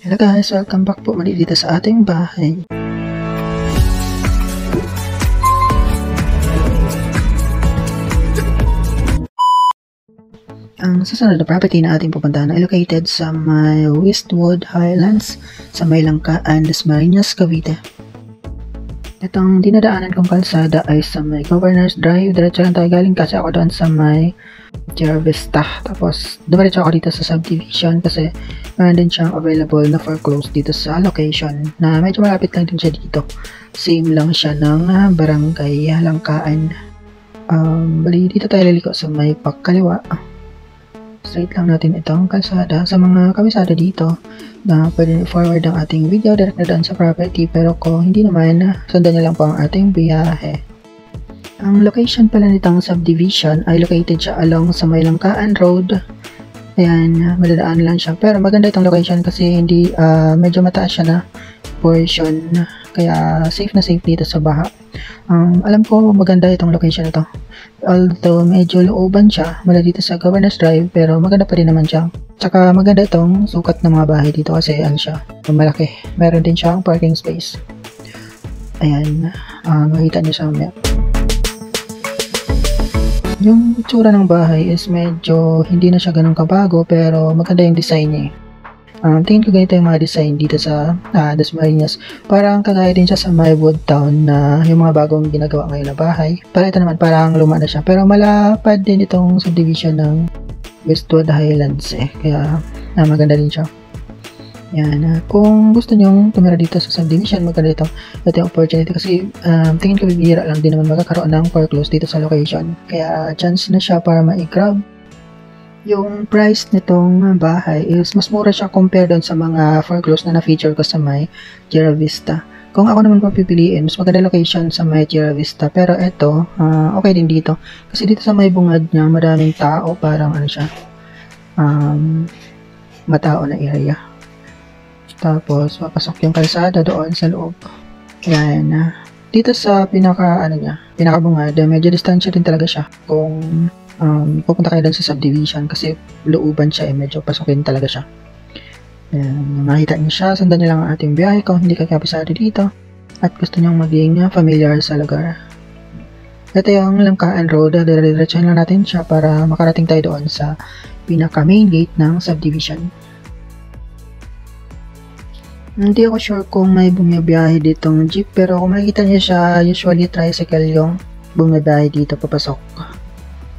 Hello guys, welcome back po muli dito sa ating bahay. Ang susunod na property na ating pupuntahan ay located sa may Westwood Highlands sa may Langkaan, Dasmariñas, Cavite. Itong dinadaanan kong kalsada ay sa may Governor's Drive. Diretso lang tayo galing kasi ako doon sa may Tierra Vista. Tapos dumiretso ako dito sa subdivision kasi meron din siyang available na foreclosed dito sa location na medyo malapit lang din siya dito. Same lang siya ng barangay Langkaan. Bali dito tayo liliko sa may pagkaliwa. Straight lang natin itong kalsada. Sa mga kabisado dito na pwede forward ang ating video direct na daan sa property, pero kung hindi naman, sundan nyo lang po ang ating biyahe. Ang location pala nitong subdivision ay located siya along sa may Langkaan Road. Ayan, madadaan lang siya, pero maganda itong location kasi hindi medyo mataas siya na portion, kaya safe na safe dito sa baha. Alam ko maganda itong location ito, although medyo looban siya mula dito sa Governor's Drive, pero maganda pa rin naman siya. Tsaka maganda itong sukat ng mga bahay dito kasi ano siya, malaki. Meron din siyang parking space. Ayan, makita niyo sa map. Yung itsura ng bahay is medyo hindi na siya ganun kabago, pero maganda yung design niya. Tingin ko ganito yung mga design dito sa Dasmariñas. Parang kagaya din siya sa my Woodtown na yung mga bagong ginagawa ngayon na bahay. Pero ito naman parang luma na siya. Pero malapad din itong subdivision ng Westwood Highlands kaya maganda din siya. Yan, kung gusto nyong tumira dito sa subdivision, maganda ito. Ito yung opportunity kasi tingin ko bibihira lang din naman magkakaroon ng foreclosed dito sa location. Kaya chance na siya para ma-grab. Yung price nitong bahay is mas mura siya compare doon sa mga foreclosed na na-feature ko sa may Tierra Vista. Kung ako naman papipiliin, mas maganda location sa may Tierra Vista. Pero ito, okay din dito. Kasi dito sa may bungad niya, maraming tao. Parang ano siya, matao na area. Tapos, papasok yung kalsada doon sa loob. Yan. Dito sa pinakabungad, medyo distansya din talaga siya. Kung pupunta kayo doon sa subdivision kasi looban siya medyo pasukin talaga siya. Ayan, makita niyo siya, sundan niyo lang ang ating biyahe kung hindi kayo kabisado dito at gusto niyong maging familiar sa lugar. Ito yung Langkaan Road, dire-diretsahin lang natin siya para makarating tayo doon sa pinaka main gate ng subdivision. Hindi ako sure kung may bumibiyahe ditong jeep, pero kung makikita niyo siya, usually tricycle yung bumibiyahe dito papasok.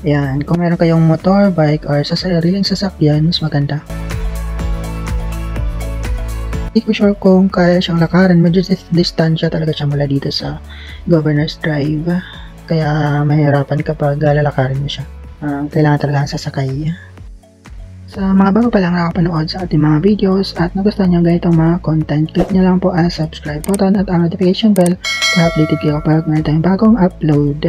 Ayan, kung meron kayong motor, bike, or sa sariling sasakyan, mas maganda. Hindi ko sure kung kaya siyang lakaran, medyo distansya talaga siya mula dito sa Governor's Drive. Kaya mahirapan kapag lalakarin mo siya. Kailangan talaga sasakay. Sa mga bago pa lang nakapanood sa ating mga videos at nagustuhan nyo ganitong mga content, click nyo lang po ang subscribe button at ang notification bell para updated kayo kapag meron tayong bagong upload.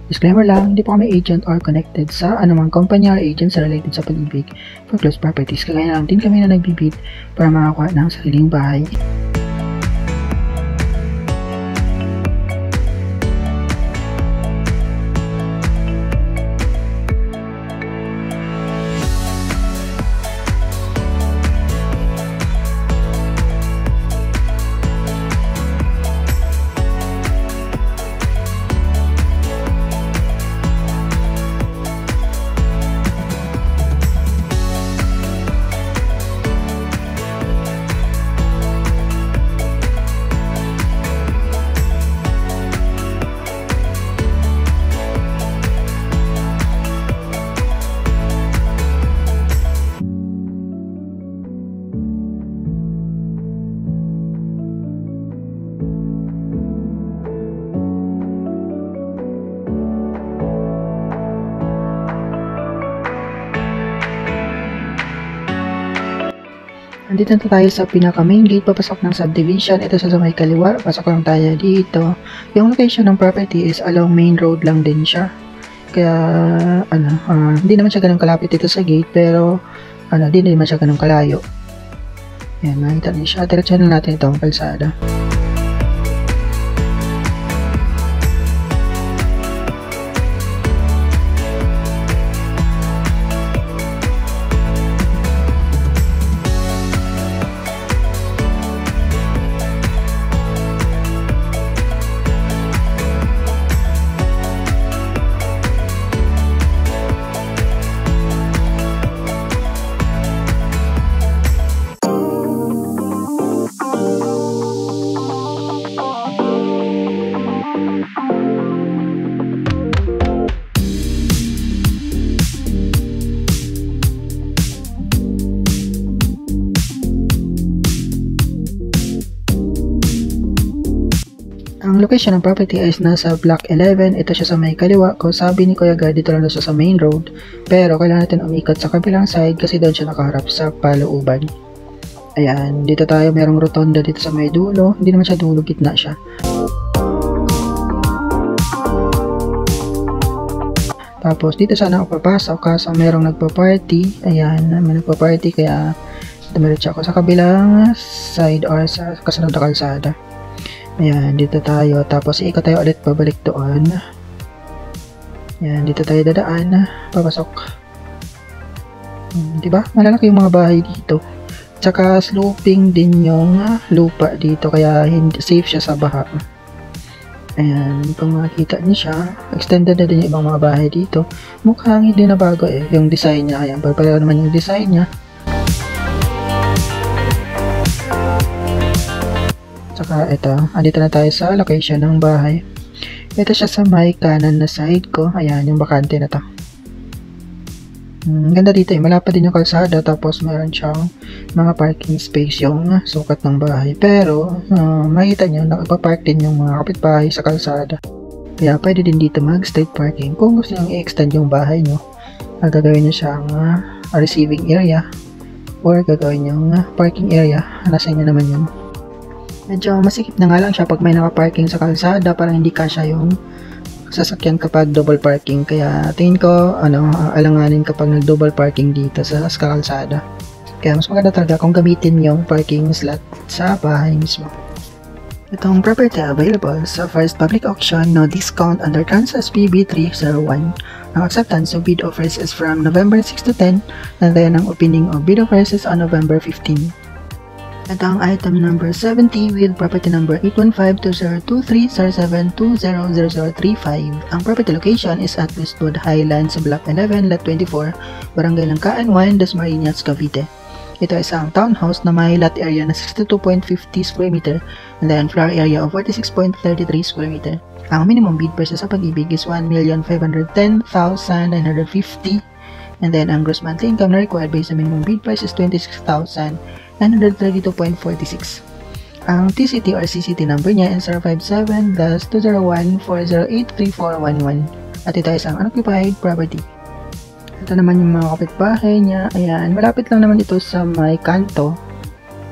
Disclaimer lang, hindi po kami agent or connected sa anumang kumpanya or agents related sa pag-ibig for closed properties. Kaya lang din kami na nagbibid para makakuha ng sariling bahay. Nandito na tayo sa pinaka main gate, papasok ng subdivision. Ito sa may kaliwa, pasok lang tayo dito. Yung location ng property is along main road lang din siya. Kaya, hindi naman siya ganun kalapit dito sa gate, pero, hindi naman siya ganun kalayo. Yan, nakita niyo siya. Diretso na natin itong kalsada. location ng property is nasa Block 11. Ito siya sa may kaliwa. Kung sabi ni Kuya Gar, dito lang siya sa main road. Pero kailangan natin umikot sa kabilang side kasi doon siya nakaharap sa palooban. Ayan, dito tayo. Merong rotonda dito sa may dulo. Hindi naman siya dulo, gitna siya. Tapos dito sana ako papasok kaso merong nagpa-party. Ayan, may nagpa-party kaya dumiretso ako sa kabilang side or sa kasunod na kalsada. Ayan, dito tayo. Tapos ikot tayo ulit pabalik doon. Ayan, dito tayo dadaan. Papasok. Diba? Malalaki yung mga bahay dito. Tsaka sloping din yung lupa dito. Kaya hindi safe siya sa baha. Ayan, kung makikita niyo siya, extended na din yung ibang mga bahay dito. Mukhang hindi na bago eh. Yung design niya. Ayan, pareho naman yung design niya. Tsaka ito, andito na tayo sa location ng bahay. Ito siya sa may kanan na side ko. Ayan, yung bakante na to. Ganda dito eh, malapad din yung kalsada. Tapos meron siyang mga parking space yung sukat ng bahay. Pero, makita nyo, nakapark din yung mga kapitbahay sa kalsada. Kaya pwede din dito mag street parking. Kung gusto nyo i-extend yung bahay nyo, gagawin nyo siyang receiving area or gagawin yung parking area. Nasa inyo naman yun. Medyo masikip na nga lang siya pag may naka-parking sa kalsada, parang hindi kasya yung sasakyan kapag double parking. Kaya tingin ko, alanganin kapag nag-double parking dito sa kalsada. Kaya mas maganda talaga kung gamitin yung parking slot sa bahay mismo. Itong property available sa first public auction, no discount under Kansas PB 301. Ang acceptance of bid offers is from November 6 to 10, and then ang opening of bid offers is on November 15. Ito ang item number 70 with property number 815-2023-7200035. Ang property location is at Westwood Highlands, Block 11, Lot 24, Barangay Langkaan 1, Dasmariñas, Cavite. Ito ay isang townhouse na may lot area na 62.50 square meter and then floor area of 46.33 square meter. Ang minimum bid price sa pag-ibig is 1,510,950. And then, ang gross monthly income na required based sa minimum bid price is 26,932.46. Ang TCT or CCT number niya is 057-201-408-3411. At ito ay isang unoccupied property. Ito naman yung mga kapitbahay niya. Ayan, malapit lang naman ito sa may kanto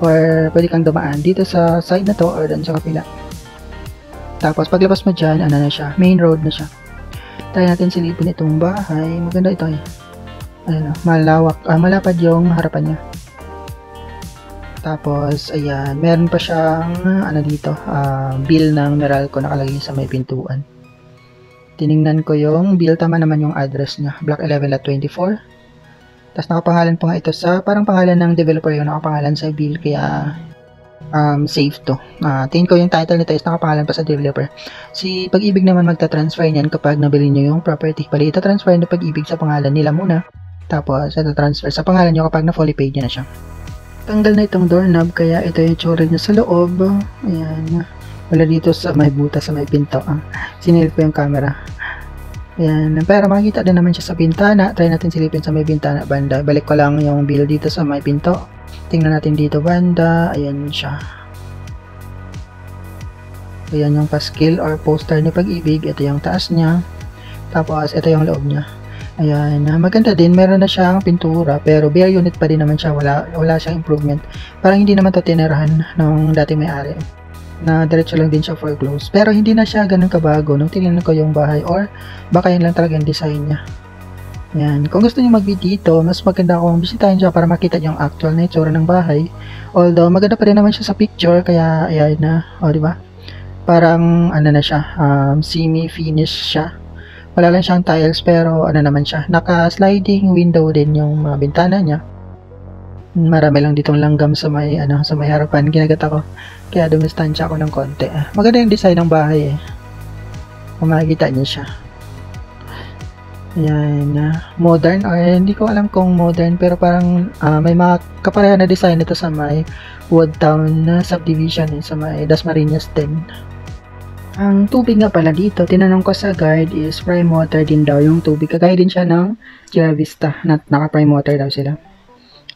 or pwede kang dumaan dito sa side na to or doon sa kapila. Tapos, paglabas mo dyan, ano na siya, main road na siya. Try natin silipin itong bahay. Maganda ito eh. Ayan, malawak, malapad yung harapan niya. Tapos, ayan, meron pa siyang, dito, bill ng Meralco nakalagay sa may pintuan. Tiningnan ko yung bill, tama naman yung address niya, Block 11 Lot 24. Tapos nakapangalan pa nga ito sa, parang pangalan ng developer yung nakapangalan sa bill, kaya safe to. Tingin ko yung title nito is nakapangalan pa sa developer. Si Pag-ibig naman magta-transfer niyan kapag nabili niyo yung property. Bali, ita-transfer na Pag-ibig sa pangalan nila muna. Tapos, ito transfer sa pangalan nyo kapag na-fully paid nyo na siya. Tanggal na itong doorknob, kaya ito yung tsura niya sa loob. Ayan. Wala dito sa may butas, sa may pinto. Sinilip ko yung camera. Ayan. Pero makikita din naman siya sa bintana. Try natin silipin sa may bintana banda. Balik ko lang yung bill dito sa may pinto. Tingnan natin dito banda. Ayan siya. Ayan yung paskil or poster ni Pag-ibig. Ito yung taas niya. Tapos, ito yung loob niya. Ayan, maganda din. Meron na siyang pintura, pero bare unit pa din naman siya. Wala siyang improvement. Parang hindi naman ito tinirahan ng dati may-ari. Na diretso lang din siya for close. Pero hindi na siya ganun kabago nung tinignan ko yung bahay, or baka yun lang talaga yung design niya. Ayan, kung gusto niyo mag-bid dito, mas maganda kung bisitahin siya para makita niyo yung actual na itsura ng bahay. Although, maganda pa rin naman siya sa picture, kaya ayan na. O, diba? Parang, na siya, semi-finish siya. Wala lang siyang tiles, pero naman siya, naka-sliding window din yung bintana niya. Marami lang ditong langgam sa may harapan, ginagata ko. Kaya dumistansya ako ng konti. Maganda yung design ng bahay eh. Kung makikita niyo siya. Ayan, modern, or hindi ko alam kung modern, pero parang may mga kapareha na design ito sa may Woodtown subdivision sa may Dasmariñas din. Ang tubig nga pala dito, tinanong ko sa guide is prime water din daw yung tubig. Kagaya din siya ng Sierra Vista, naka-prime water daw sila.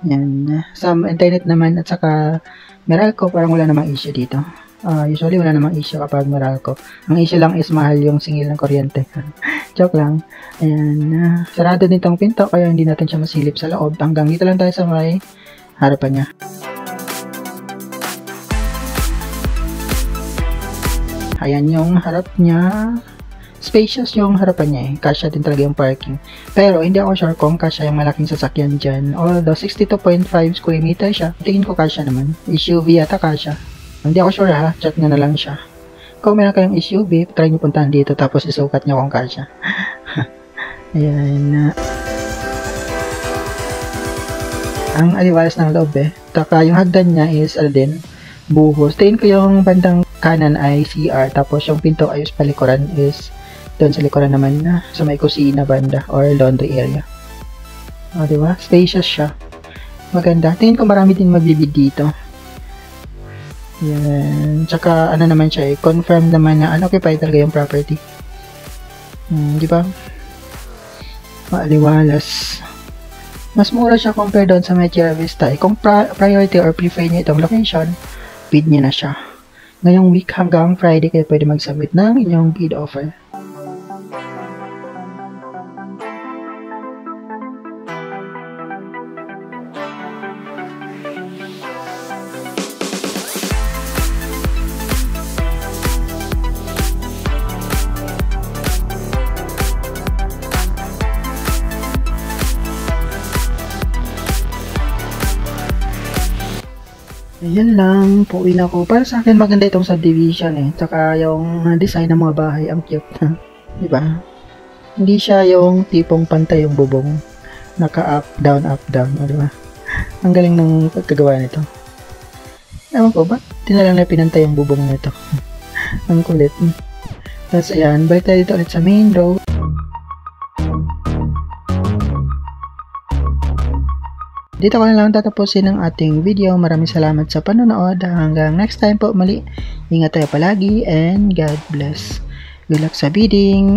Yan. Sa internet naman at saka Meralco, parang wala namang issue dito. Usually wala namang issue kapag Meralco. Ang issue lang is mahal yung singil ng kuryente. Joke lang. Ayan, sarado din tong pinto kaya hindi natin siya masilip sa loob. Hanggang dito lang tayo sa may harapan niya. Ayan yung harap niya. Spacious yung harapan niya Kasya din talaga yung parking. Pero hindi ako sure kung kasya yung malaking sasakyan dyan. Although 62.5 square meter siya. Tingin ko kasya naman. SUV yata kasya. Hindi ako sure ha. Chat nyo na lang siya. Kung meron kayong SUV, try nyo puntahan dito tapos isukat nyo kung kasya. Ayan. Ang aliwalas ng loob Taka yung hagdan niya is din buhos. Tingin ko yung bandang kanan ay CR. Tapos yung pinto ayos palikuran is doon sa likuran naman sa may kusina banda or laundry area. Diba? Spacious siya. Maganda. Tingin ko marami din magbibid dito. Yan. Tsaka ano naman siya confirm naman na unoccupied talaga yung property. Diba? Maaliwalas. Mas mura siya compare doon sa may Chira Vista. Kung priority or prefer niyo itong location, bid niyo na siya. Ngayong week hanggang Friday kayo pwede mag-submit ng inyong bid offer. Ayan lang, pauwi na ako. Para sa akin maganda itong subdivision Tsaka yung design ng mga bahay, ang cute diba? Hindi siya yung tipong pantay yung bubong. Naka up, down, diba? Ang galing ng pagkagawa nito. Ewan ko, ba't tinalang na pinantay yung bubong nito? Ang kulit. Tapos ayan, balik tayo dito ulit sa main road. Dito ko na lang tatapusin ang ating video. Maraming salamat sa panonood. Hanggang next time po muli. Ingat tayo palagi and God bless. Good luck sa bidding.